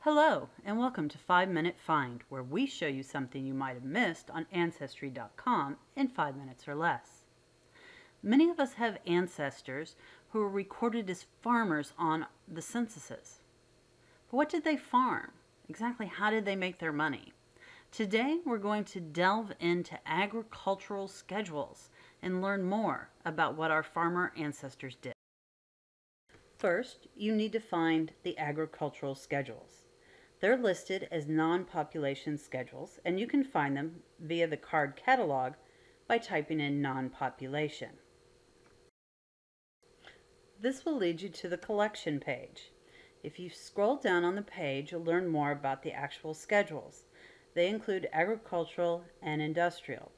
Hello, and welcome to 5-Minute Find, where we show you something you might have missed on Ancestry.com in 5 minutes or less. Many of us have ancestors who were recorded as farmers on the censuses. But what did they farm? Exactly how did they make their money? Today, we're going to delve into agricultural schedules and learn more about what our farmer ancestors did. First, you need to find the agricultural schedules. They're listed as non-population schedules, and you can find them via the card catalog by typing in non-population. This will lead you to the collection page. If you scroll down on the page, you'll learn more about the actual schedules. They include agricultural and industrial.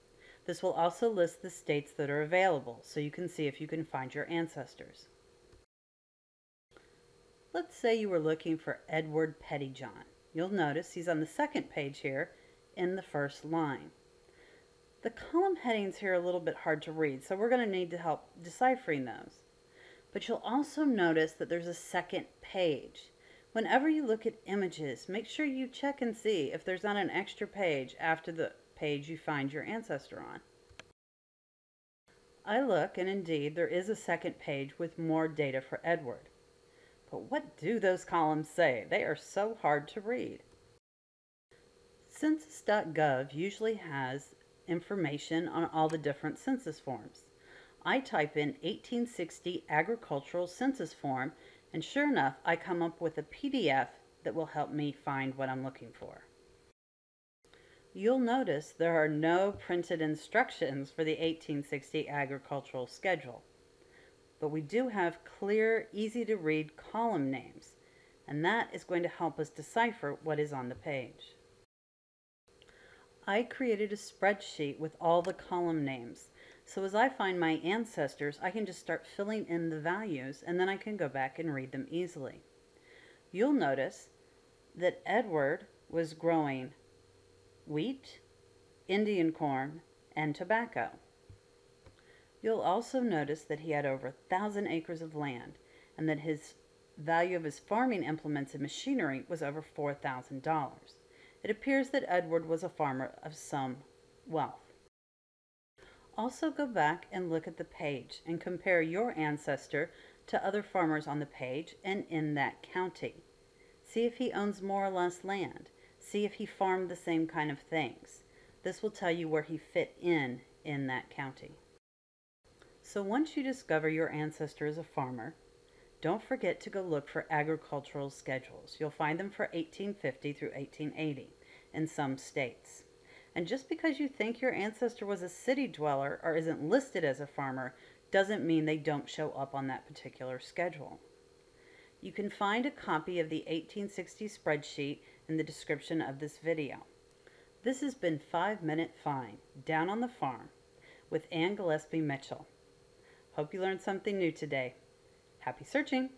This will also list the states that are available, so you can see if you can find your ancestors. Let's say you were looking for Edward Pettyjohn. You'll notice he's on the second page here in the first line. The column headings here are a little bit hard to read, so we're going to need to help deciphering those. But you'll also notice that there's a second page. Whenever you look at images, make sure you check and see if there's not an extra page after the page you find your ancestor on. I look, and indeed there is a second page with more data for Edward. But what do those columns say? They are so hard to read. Census.gov usually has information on all the different census forms. I type in 1860 agricultural census form, and sure enough, I come up with a PDF that will help me find what I'm looking for. You'll notice there are no printed instructions for the 1860 agricultural schedule. But we do have clear, easy-to-read column names, and that is going to help us decipher what is on the page. I created a spreadsheet with all the column names, so as I find my ancestors, I can just start filling in the values, and then I can go back and read them easily. You'll notice that Edward was growing wheat, Indian corn, and tobacco. You'll also notice that he had over 1,000 acres of land, and that his value of his farming implements and machinery was over $4,000. It appears that Edward was a farmer of some wealth. Also go back and look at the page and compare your ancestor to other farmers on the page and in that county. See if he owns more or less land. See if he farmed the same kind of things. This will tell you where he fit in that county. So once you discover your ancestor is a farmer, don't forget to go look for agricultural schedules. You'll find them for 1850 through 1880 in some states. And just because you think your ancestor was a city dweller or isn't listed as a farmer doesn't mean they don't show up on that particular schedule. You can find a copy of the 1860 spreadsheet in the description of this video. This has been 5-Minute Find, Down on the Farm, with Ann Gillespie Mitchell. Hope you learned something new today. Happy searching!